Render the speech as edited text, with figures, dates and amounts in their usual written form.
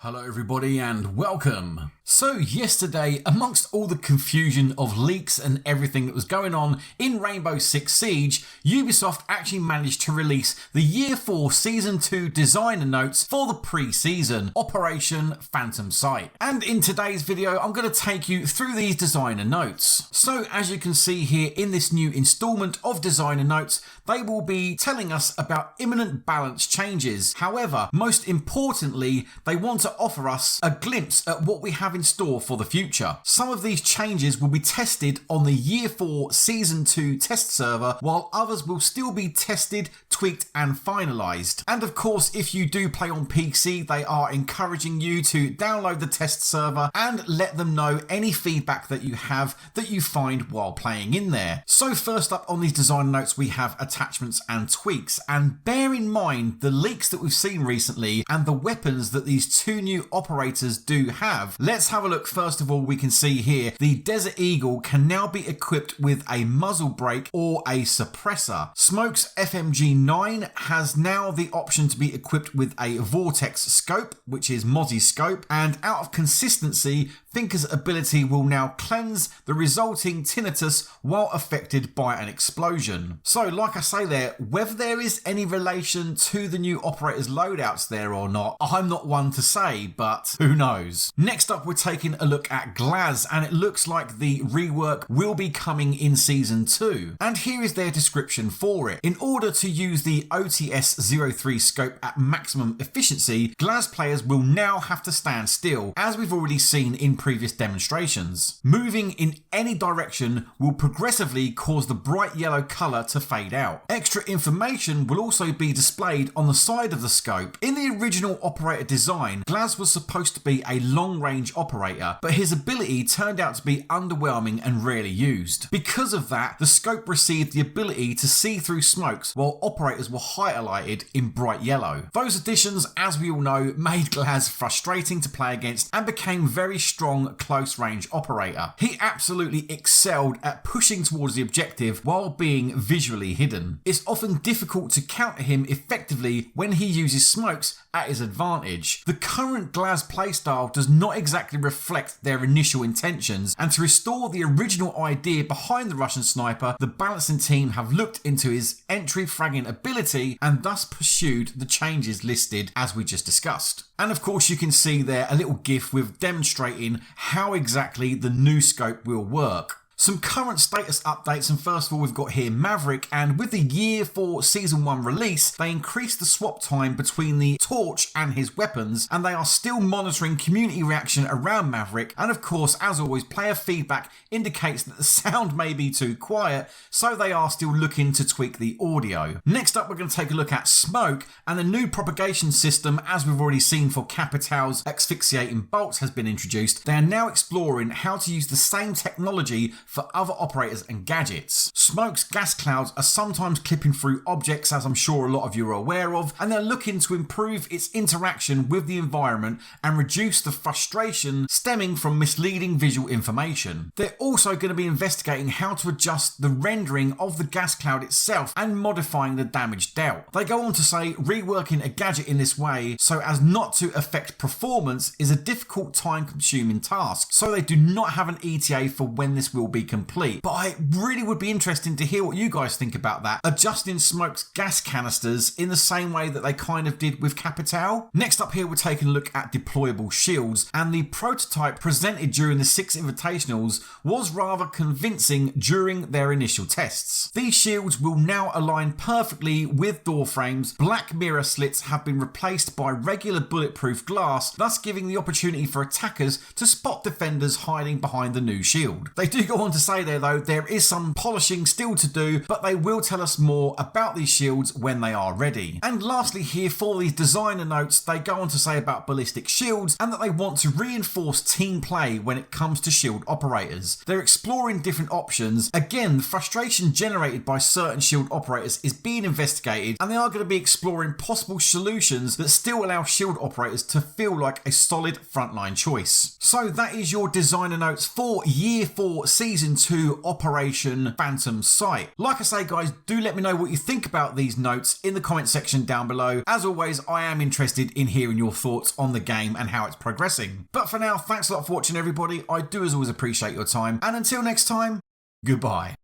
Hello everybody and welcome. So yesterday, amongst all the confusion of leaks and everything that was going on in Rainbow Six Siege, Ubisoft actually managed to release the Year 4 Season 2 designer notes for the pre-season, Operation Phantom Sight. And in today's video, I'm going to take you through these designer notes. So as you can see here in this new installment of designer notes, they will be telling us about imminent balance changes. However, most importantly, they want to offer us a glimpse at what we have in store for the future. Some of these changes will be tested on the Year 4 Season 2 test server, while others will still be tested, tweaked and finalised. And of course, if you do play on PC, they are encouraging you to download the test server and let them know any feedback that you have that you find while playing in there. So first up on these design notes, we have attachments and tweaks, and bear in mind the leaks that we've seen recently and the weapons that these two new operators do have. Let's have a look. First of all, we can see here the Desert Eagle can now be equipped with a muzzle brake or a suppressor. Smoke's FMG9 has now the option to be equipped with a Vortex scope, which is Mozzie's scope, and out of consistency, Thinker's ability will now cleanse the resulting tinnitus while affected by an explosion. So like I say there, whether there is any relation to the new operators loadouts there or not, I'm not one to say, but who knows. Next up, we're taking a look at Glaz, and it looks like the rework will be coming in Season 2. And here is their description for it. In order to use the OTS-03 scope at maximum efficiency, Glaz players will now have to stand still, as we've already seen in previous demonstrations. Moving in any direction will progressively cause the bright yellow colour to fade out. Extra information will also be displayed on the side of the scope. In the original operator design, Glaz was supposed to be a long-range operator, but his ability turned out to be underwhelming and rarely used. Because of that, the scope received the ability to see through smokes, while operators were highlighted in bright yellow. Those additions, as we all know, made Glaz frustrating to play against and became very strong close range operator. He absolutely excelled at pushing towards the objective while being visually hidden. It's often difficult to counter him effectively when he uses smokes at his advantage. The current Glaz playstyle does not exactly reflect their initial intentions, and to restore the original idea behind the Russian sniper, the balancing team have looked into his entry fragging ability and thus pursued the changes listed as we just discussed. And of course you can see there a little GIF with demonstrating how exactly the new scope will work. Some current status updates, and first of all we've got here Maverick, and with the Year 4 Season 1 release, they increased the swap time between the Torch and his weapons, and they are still monitoring community reaction around Maverick, and of course, as always, player feedback indicates that the sound may be too quiet, so they are still looking to tweak the audio. Next up, we're going to take a look at Smoke, and the new propagation system, as we've already seen for Capital's asphyxiating bolts, has been introduced. They are now exploring how to use the same technology for other operators and gadgets. Smoke's gas clouds are sometimes clipping through objects, as I'm sure a lot of you are aware of, and they're looking to improve its interaction with the environment and reduce the frustration stemming from misleading visual information. They're also going to be investigating how to adjust the rendering of the gas cloud itself and modifying the damage dealt. They go on to say reworking a gadget in this way so as not to affect performance is a difficult time-consuming task, so they do not have an ETA for when this will be complete. But it really would be interesting to hear what you guys think about that, adjusting Smoke's gas canisters in the same way that they kind of did with Capital. Next up here, we're taking a look at deployable shields, and the prototype presented during the 6 Invitationals was rather convincing during their initial tests. These shields will now align perfectly with door frames. Black mirror slits have been replaced by regular bulletproof glass, thus giving the opportunity for attackers to spot defenders hiding behind the new shield. They do go on to say there though, there is some polishing still to do, but they will tell us more about these shields when they are ready. And lastly here, for these designer notes, they go on to say about ballistic shields and that they want to reinforce team play when it comes to shield operators. They're exploring different options. Again, the frustration generated by certain shield operators is being investigated, and they are going to be exploring possible solutions that still allow shield operators to feel like a solid frontline choice. So that is your designer notes for Year 4 Season Season 2 Operation Phantom Sight. Like I say guys, do let me know what you think about these notes in the comment section down below. As always, I am interested in hearing your thoughts on the game and how it's progressing. But for now, thanks a lot for watching everybody. I do as always appreciate your time, and until next time, goodbye.